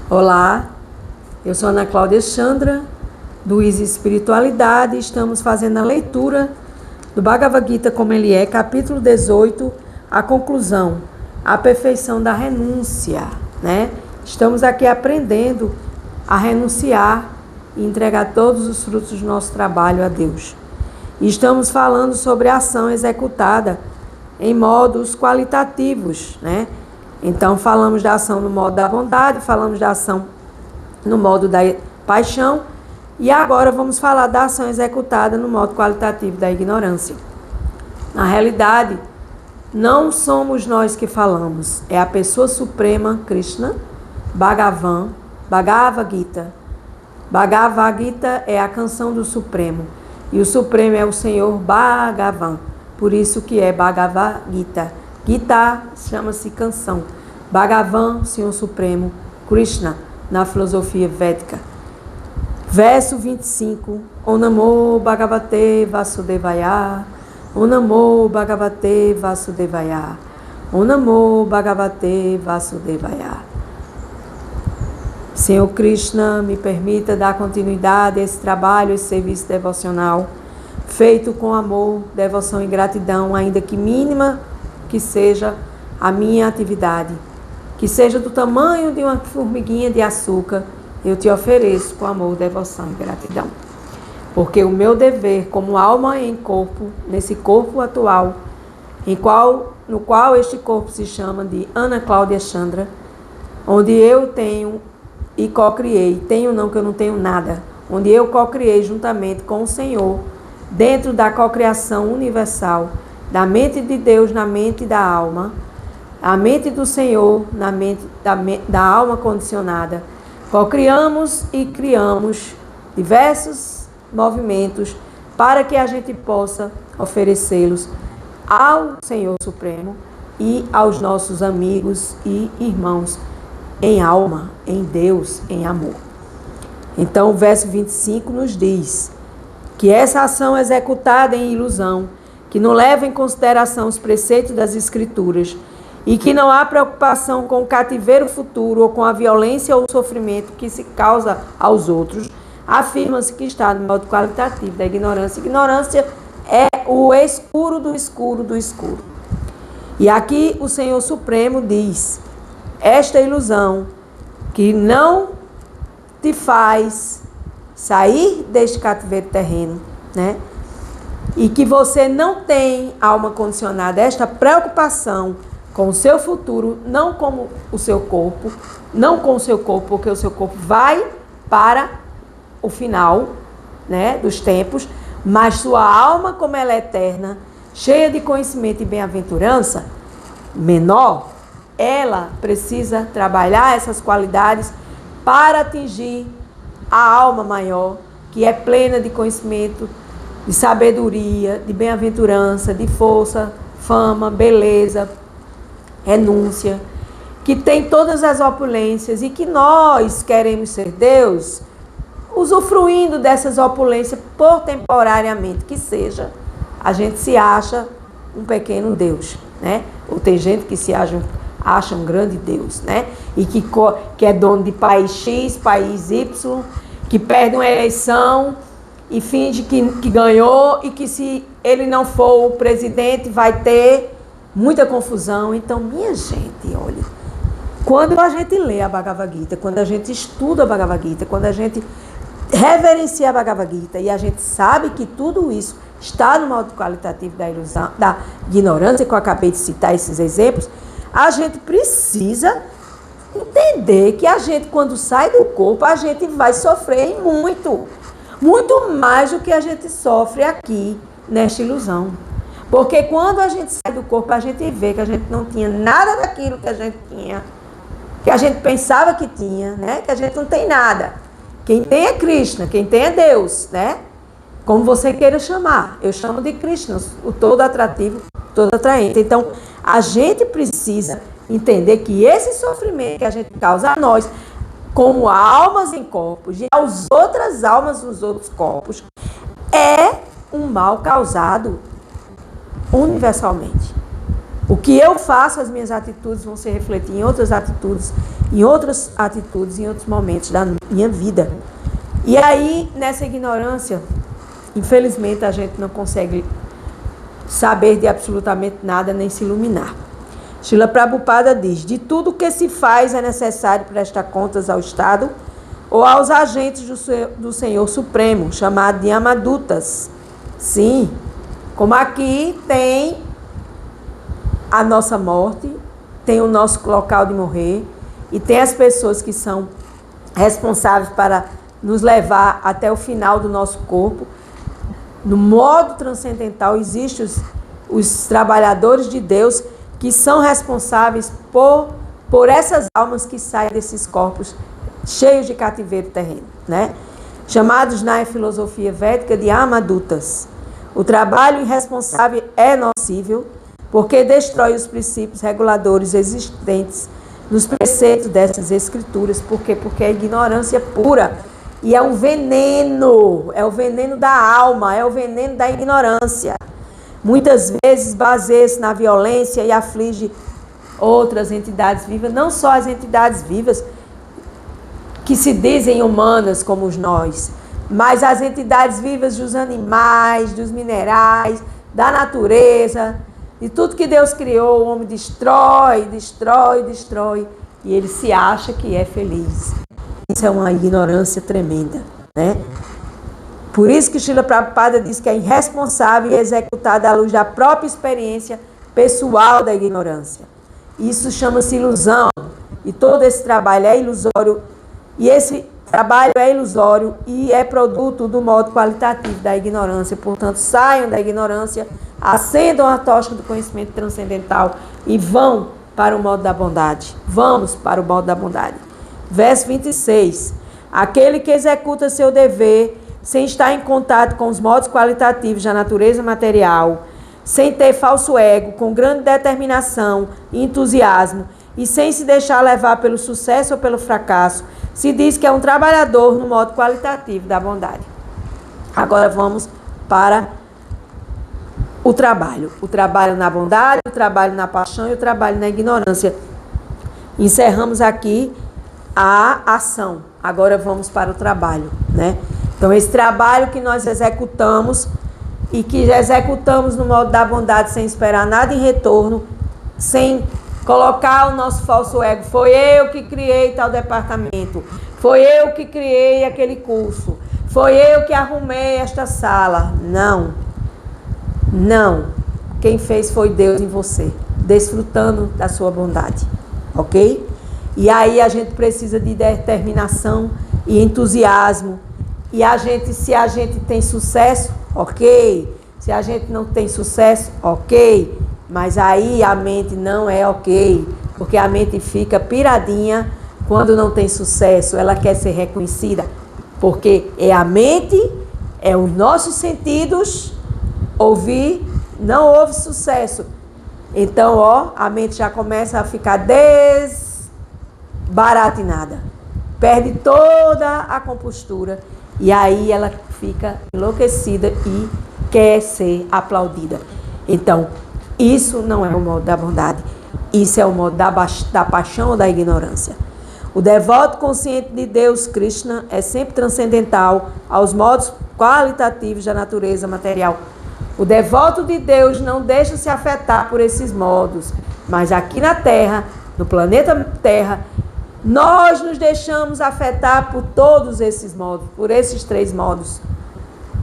Olá, eu sou Ana Cláudia Chandra, do Easy Espiritualidade. Estamos fazendo a leitura do Bhagavad Gita como ele é, capítulo 18, a conclusão, a perfeição da renúncia, né? Estamos aqui aprendendo a renunciar e entregar todos os frutos do nosso trabalho a Deus. E estamos falando sobre a ação executada em modos qualitativos, né? Então, falamos da ação no modo da bondade, falamos da ação no modo da paixão, e agora vamos falar da ação executada no modo qualitativo da ignorância. Na realidade, não somos nós que falamos, é a pessoa suprema, Krishna, Bhagavan, Bhagavad Gita. Bhagavad Gita é a canção do Supremo, e o Supremo é o Senhor Bhagavan, por isso que é Bhagavad Gita. Gita chama-se canção. Bhagavan, Senhor Supremo, Krishna, na filosofia védica. Verso 25. Om Namo Bhagavate Vasudevaya. Om Namo Bhagavate Vasudevaya. Om Namo Bhagavate Vasudevaya. Senhor Krishna, me permita dar continuidade a esse trabalho, esse serviço devocional, feito com amor, devoção e gratidão, ainda que mínima que seja a minha atividade, que seja do tamanho de uma formiguinha de açúcar, eu te ofereço com amor, devoção e gratidão. Porque o meu dever como alma em corpo, nesse corpo atual, no qual este corpo se chama de Ana Cláudia Chandra, onde eu tenho e co-criei, tenho não que eu não tenho nada, onde eu co-criei juntamente com o Senhor, dentro da cocriação universal, da mente de Deus na mente da alma, a mente do Senhor na mente da alma condicionada. Cocriamos e criamos diversos movimentos para que a gente possa oferecê-los ao Senhor Supremo e aos nossos amigos e irmãos em alma, em Deus, em amor. Então o verso 25 nos diz que essa ação executada em ilusão, que não leva em consideração os preceitos das Escrituras e que não há preocupação com o cativeiro futuro ou com a violência ou o sofrimento que se causa aos outros, afirma-se que está no modo qualitativo da ignorância. Ignorância é o escuro do escuro do escuro. E aqui o Senhor Supremo diz, esta ilusão que não te faz sair deste cativeiro terreno, né? E que você não tem alma condicionada, esta preocupação com o seu futuro, não com o seu corpo, não com o seu corpo, porque o seu corpo vai para o final, né, dos tempos, mas sua alma, como ela é eterna, cheia de conhecimento e bem-aventurança, menor, ela precisa trabalhar essas qualidades para atingir a alma maior, que é plena de conhecimento, de sabedoria, de bem-aventurança, de força, fama, beleza, renúncia, que tem todas as opulências e que nós queremos ser Deus, usufruindo dessas opulências por temporariamente, que seja, a gente se acha um pequeno Deus, né? Ou tem gente que se acha um grande Deus, né? E que é dono de país X, país Y, que perde uma eleição e finge que ganhou e que se ele não for o presidente vai ter muita confusão. Então, minha gente, olha, quando a gente lê a Bhagavad Gita, quando a gente estuda a Bhagavad Gita, quando a gente reverencia a Bhagavad Gita e a gente sabe que tudo isso está no modo qualitativo da ilusão, da ignorância, que eu acabei de citar esses exemplos, a gente precisa entender que a gente, quando sai do corpo, a gente vai sofrer muito mais do que a gente sofre aqui nesta ilusão. Porque quando a gente sai do corpo, a gente vê que a gente não tinha nada daquilo que a gente tinha, que a gente pensava que tinha, né? Que a gente não tem nada. Quem tem é Krishna, quem tem é Deus, né? Como você queira chamar. Eu chamo de Krishna, o todo atrativo, todo atraente. Então, a gente precisa entender que esse sofrimento que a gente causa a nós, como almas em corpos, e às outras almas nos outros corpos, é um mal causado universalmente. O que eu faço, as minhas atitudes vão se refletir em outras atitudes em outras atitudes, em outros momentos da minha vida. E aí, nessa ignorância, infelizmente, a gente não consegue saber de absolutamente nada, nem se iluminar. Srila Prabhupada diz: de tudo que se faz é necessário prestar contas ao Estado ou aos agentes do Senhor Supremo, chamado de Yamadutas. Sim, como aqui tem a nossa morte, tem o nosso local de morrer, e tem as pessoas que são responsáveis para nos levar até o final do nosso corpo. No modo transcendental, existem os trabalhadores de Deus que são responsáveis por essas almas que saem desses corpos cheios de cativeiro terreno, né? Chamados na filosofia védica de Amadutas. O trabalho irresponsável é nocível porque destrói os princípios reguladores existentes nos preceitos dessas escrituras. Por quê? Porque é ignorância pura. E é um veneno, é o veneno da alma, é o veneno da ignorância. Muitas vezes baseia-se na violência e aflige outras entidades vivas, não só as entidades vivas que se dizem humanas como nós, mas as entidades vivas dos animais, dos minerais, da natureza, de tudo que Deus criou. O homem destrói, destrói, destrói, e ele se acha que é feliz. Isso é uma ignorância tremenda, né? Por isso que Srila Prabhupada diz que é irresponsável e executada à luz da própria experiência pessoal da ignorância. Isso chama-se ilusão. E todo esse trabalho é ilusório. E esse trabalho é ilusório e é produto do modo qualitativo da ignorância. Portanto, saiam da ignorância, acendam a tocha do conhecimento transcendental e vão para o modo da bondade. Vamos para o modo da bondade. Verso 26. Aquele que executa seu dever sem estar em contato com os modos qualitativos da natureza material, sem ter falso ego, com grande determinação e entusiasmo, e sem se deixar levar pelo sucesso ou pelo fracasso, se diz que é um trabalhador no modo qualitativo da bondade. Agora vamos para o trabalho. O trabalho na bondade, o trabalho na paixão e o trabalho na ignorância. Encerramos aqui a ação. Agora vamos para o trabalho, né? Então, esse trabalho que nós executamos e que executamos no modo da bondade sem esperar nada em retorno, sem colocar o nosso falso ego. Foi eu que criei tal departamento, foi eu que criei aquele curso, foi eu que arrumei esta sala. Não, não. Quem fez foi Deus em você, desfrutando da sua bondade, ok? E aí a gente precisa de determinação e entusiasmo. E se a gente tem sucesso, ok. Se a gente não tem sucesso, ok. Mas aí a mente não é ok. Porque a mente fica piradinha quando não tem sucesso. Ela quer ser reconhecida. Porque é a mente, é os nossos sentidos. Ouvir, não houve sucesso. Então, a mente já começa a ficar desbaratinada. Perde toda a compostura. E aí ela fica enlouquecida e quer ser aplaudida. Então, isso não é o modo da bondade. Isso é o modo da paixão ou da ignorância. O devoto consciente de Deus, Krishna, é sempre transcendental aos modos qualitativos da natureza material. O devoto de Deus não deixa se afetar por esses modos. Mas aqui na Terra, no planeta Terra, nós nos deixamos afetar por todos esses modos, por esses 3 modos.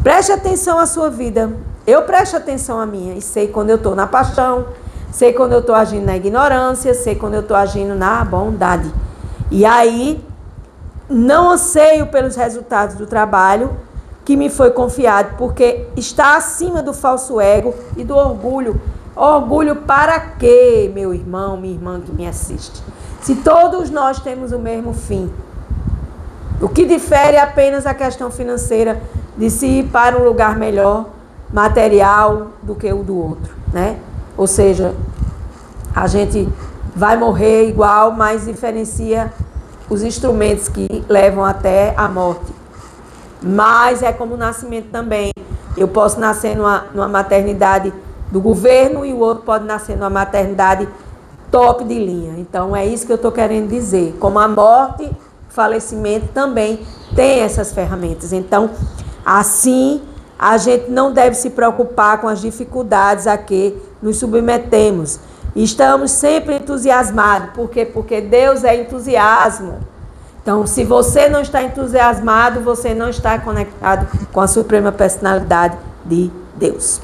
Preste atenção à sua vida. Eu presto atenção à minha e sei quando eu estou na paixão, sei quando eu estou agindo na ignorância, sei quando eu estou agindo na bondade. E aí, não anseio pelos resultados do trabalho que me foi confiado, porque está acima do falso ego e do orgulho. Orgulho para quê, meu irmão, minha irmã que me assiste? Se todos nós temos o mesmo fim, o que difere é apenas a questão financeira de se ir para um lugar melhor, material, do que o do outro, né? Ou seja, a gente vai morrer igual, mas diferencia os instrumentos que levam até a morte. Mas é como o nascimento também. Eu posso nascer numa maternidade do governo e o outro pode nascer numa maternidade top de linha. Então, é isso que eu estou querendo dizer. Como a morte, o falecimento também tem essas ferramentas. Então, assim, a gente não deve se preocupar com as dificuldades a que nos submetemos. Estamos sempre entusiasmados. Por quê? Porque Deus é entusiasmo. Então, se você não está entusiasmado, você não está conectado com a suprema personalidade de Deus.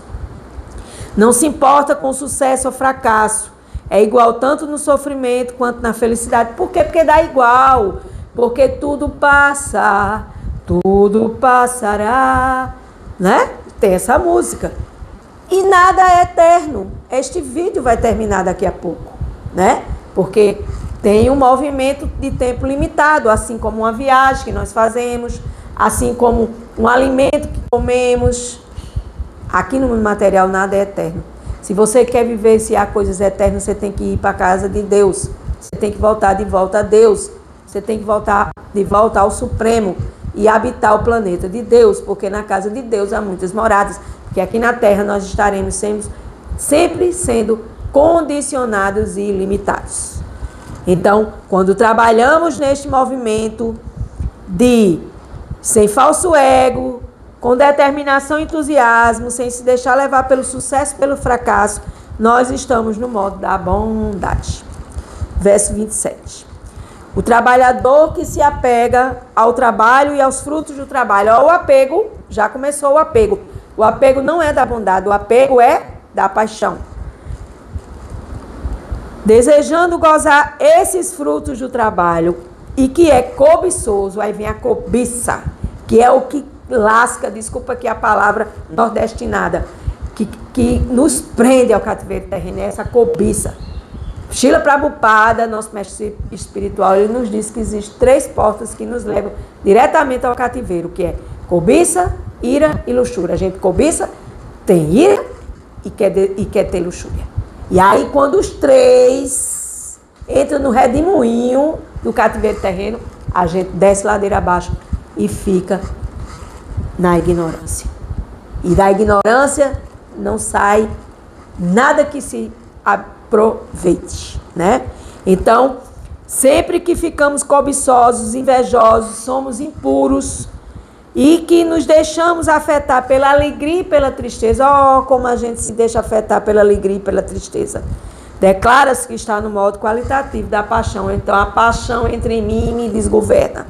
Não se importa com sucesso ou fracasso. É igual tanto no sofrimento quanto na felicidade. Por quê? Porque dá igual. Porque tudo passa, tudo passará. Né? Tem essa música. E nada é eterno. Este vídeo vai terminar daqui a pouco, né? Porque tem um movimento de tempo limitado, assim como uma viagem que nós fazemos, assim como um alimento que comemos. Aqui no mundo material nada é eterno. Se você quer vivenciar coisas eternas, você tem que ir para a casa de Deus. Você tem que voltar de volta a Deus. Você tem que voltar de volta ao Supremo e habitar o planeta de Deus, porque na casa de Deus há muitas moradas. Que aqui na Terra nós estaremos sempre sendo condicionados e limitados. Então, quando trabalhamos neste movimento de sem falso ego, com determinação e entusiasmo, sem se deixar levar pelo sucesso e pelo fracasso, nós estamos no modo da bondade. Verso 27. O trabalhador que se apega ao trabalho e aos frutos do trabalho. Ó, o apego, já começou o apego. O apego não é da bondade, o apego é da paixão. Desejando gozar esses frutos do trabalho e que é cobiçoso, aí vem a cobiça, que é o que lasca, desculpa aqui a palavra nordestinada, que nos prende ao cativeiro terreno, é essa cobiça. Srila Prabhupada, nosso mestre espiritual, ele nos diz que existem 3 portas que nos levam diretamente ao cativeiro, que é cobiça, ira e luxúria. A gente cobiça, tem ira e quer ter luxúria. E aí, quando os 3 entram no redemoinho do cativeiro terreno, a gente desce ladeira abaixo e fica na ignorância. E da ignorância não sai nada que se aproveite, né? Então, sempre que ficamos cobiçosos, invejosos, somos impuros e que nos deixamos afetar pela alegria e pela tristeza. Oh, como a gente se deixa afetar pela alegria e pela tristeza. Declara-se que está no modo qualitativo da paixão. Então, a paixão entra em mim e me desgoverna.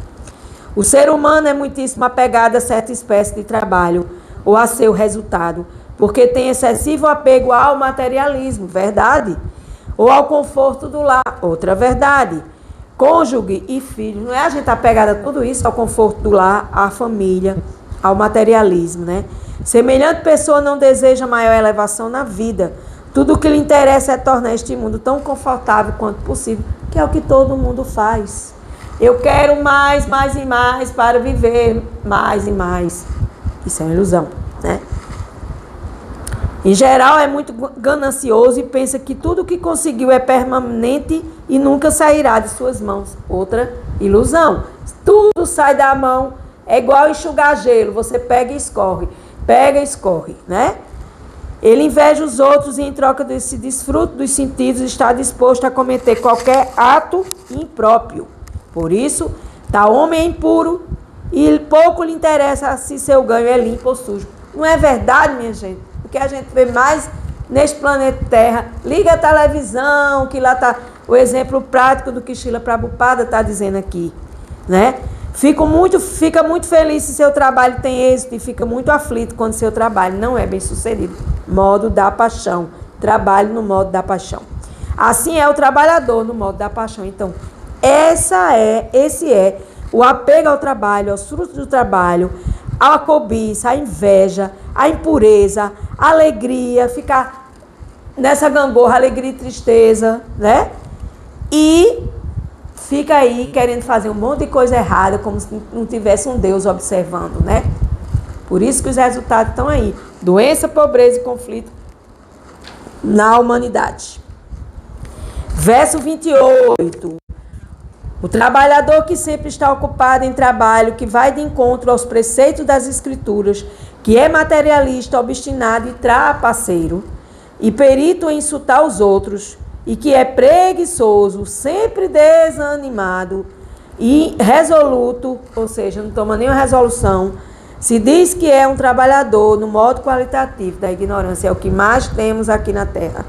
O ser humano é muitíssimo apegado a certa espécie de trabalho ou a seu resultado, porque tem excessivo apego ao materialismo, verdade? Ou ao conforto do lar, outra verdade. Cônjuge e filhos, não é a gente apegada a tudo isso, ao conforto do lar, à família, ao materialismo, né? Semelhante pessoa não deseja maior elevação na vida. Tudo o que lhe interessa é tornar este mundo tão confortável quanto possível, que é o que todo mundo faz. Eu quero mais e mais para viver mais e mais. Isso é uma ilusão, né? Em geral, é muito ganancioso e pensa que tudo que conseguiu é permanente e nunca sairá de suas mãos. Outra ilusão. Tudo sai da mão, é igual enxugar gelo. Você pega e escorre, né? Ele inveja os outros e, em troca desse desfruto dos sentidos, está disposto a cometer qualquer ato impróprio. Por isso, tal homem é impuro e pouco lhe interessa se seu ganho é limpo ou sujo. Não é verdade, minha gente? O que a gente vê mais neste planeta Terra, liga a televisão, que lá está o exemplo prático do que Srila Prabhupada está dizendo aqui, né? Fica muito feliz se seu trabalho tem êxito e fica muito aflito quando seu trabalho não é bem sucedido. Modo da paixão. Trabalho no modo da paixão. Assim é o trabalhador no modo da paixão. Então, esse é o apego ao trabalho, aos frutos do trabalho, à cobiça, à inveja, à impureza, à alegria, ficar nessa gangorra, alegria e tristeza, né? E fica aí querendo fazer um monte de coisa errada, como se não tivesse um Deus observando, né? Por isso que os resultados estão aí. Doença, pobreza e conflito na humanidade. Verso 28. O trabalhador que sempre está ocupado em trabalho, que vai de encontro aos preceitos das Escrituras, que é materialista, obstinado e trapaceiro, e perito em insultar os outros, e que é preguiçoso, sempre desanimado e resoluto, ou seja, não toma nenhuma resolução, se diz que é um trabalhador no modo qualitativo da ignorância, é o que mais temos aqui na Terra,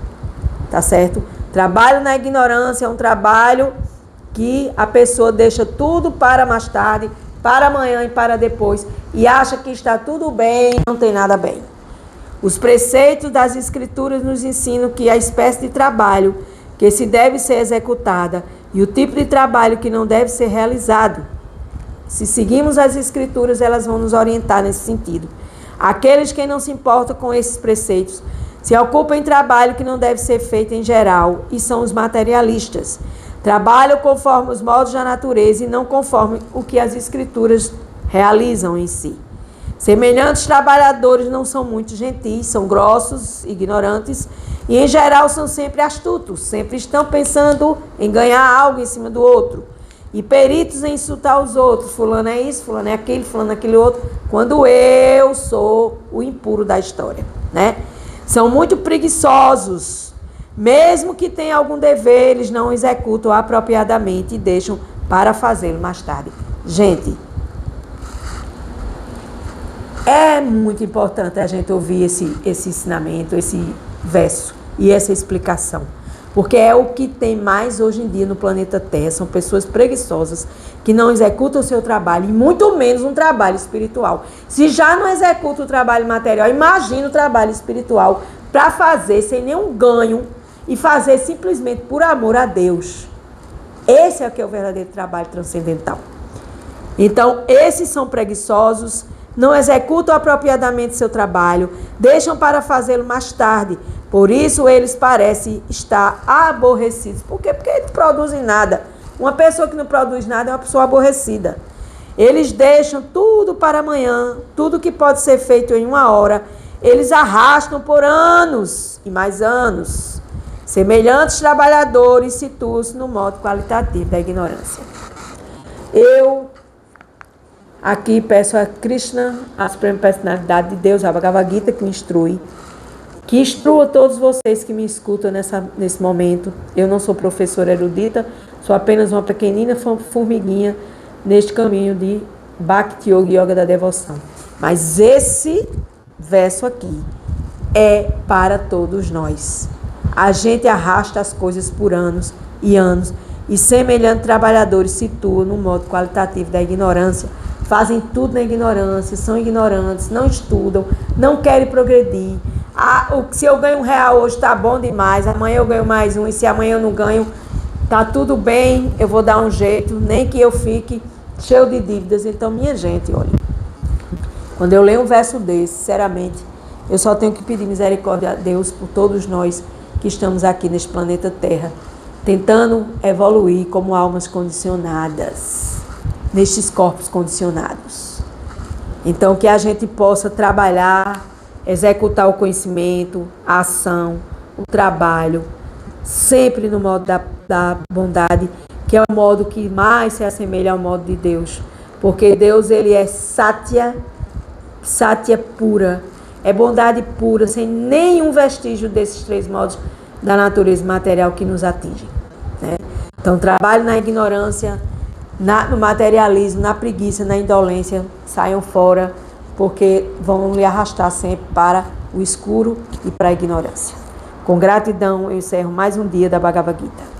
tá certo? Trabalho na ignorância é um trabalho que a pessoa deixa tudo para mais tarde, para amanhã e para depois, e acha que está tudo bem, não tem nada bem. Os preceitos das Escrituras nos ensinam que a espécie de trabalho que se deve ser executada e o tipo de trabalho que não deve ser realizado. Se seguimos as Escrituras, elas vão nos orientar nesse sentido. Aqueles que não se importam com esses preceitos se ocupam em trabalho que não deve ser feito em geral e são os materialistas. Trabalham conforme os modos da natureza e não conforme o que as Escrituras realizam em si. Semelhantes trabalhadores não são muito gentis, são grossos, ignorantes e em geral são sempre astutos, sempre estão pensando em ganhar algo em cima do outro e peritos em insultar os outros. Fulano é isso, fulano é aquele outro, quando eu sou o impuro da história, né? São muito preguiçosos, mesmo que tenham algum dever, eles não executam apropriadamente e deixam para fazê-lo mais tarde. Gente, é muito importante a gente ouvir esse ensinamento, esse verso e essa explicação. Porque é o que tem mais hoje em dia no planeta Terra. São pessoas preguiçosas que não executam o seu trabalho, e muito menos um trabalho espiritual. Se já não executa o trabalho material, imagina o trabalho espiritual para fazer sem nenhum ganho e fazer simplesmente por amor a Deus. Esse é o que é o verdadeiro trabalho transcendental. Então, esses são preguiçosos, não executam apropriadamente seu trabalho, deixam para fazê-lo mais tarde. Por isso eles parecem estar aborrecidos. Por quê? Porque eles não produzem nada. Uma pessoa que não produz nada é uma pessoa aborrecida. Eles deixam tudo para amanhã, tudo que pode ser feito em uma hora, eles arrastam por anos e mais anos. Semelhantes trabalhadores situam-se no modo qualitativo da ignorância. Eu aqui peço a Krishna, a Suprema Personalidade de Deus, a Bhagavad Gita, que me instrui, que instrua todos vocês que me escutam nesse momento. Eu não sou professora erudita, sou apenas uma pequenina formiguinha neste caminho de Bhakti Yoga da devoção. Mas esse verso aqui é para todos nós. A gente arrasta as coisas por anos e semelhantes trabalhadores situam no modo qualitativo da ignorância, fazem tudo na ignorância, são ignorantes, não estudam, não querem progredir. Se eu ganho R$1 hoje está bom demais, amanhã eu ganho mais um, e se amanhã eu não ganho, tá tudo bem, eu vou dar um jeito, nem que eu fique cheio de dívidas. Então, minha gente, olha, quando eu leio um verso desse, sinceramente, eu só tenho que pedir misericórdia a Deus por todos nós que estamos aqui neste planeta Terra, tentando evoluir como almas condicionadas, nestes corpos condicionados. Então, que a gente possa trabalhar, executar o conhecimento, a ação, o trabalho, sempre no modo da bondade, que é o modo que mais se assemelha ao modo de Deus. Porque Deus, ele é Satya pura, é bondade pura, sem nenhum vestígio desses três modos da natureza material que nos atingem, né? Então, trabalho na ignorância, no materialismo, na preguiça, na indolência, saiam fora, porque vão lhe arrastar sempre para o escuro e para a ignorância. Com gratidão, eu encerro mais um dia da Bhagavad Gita.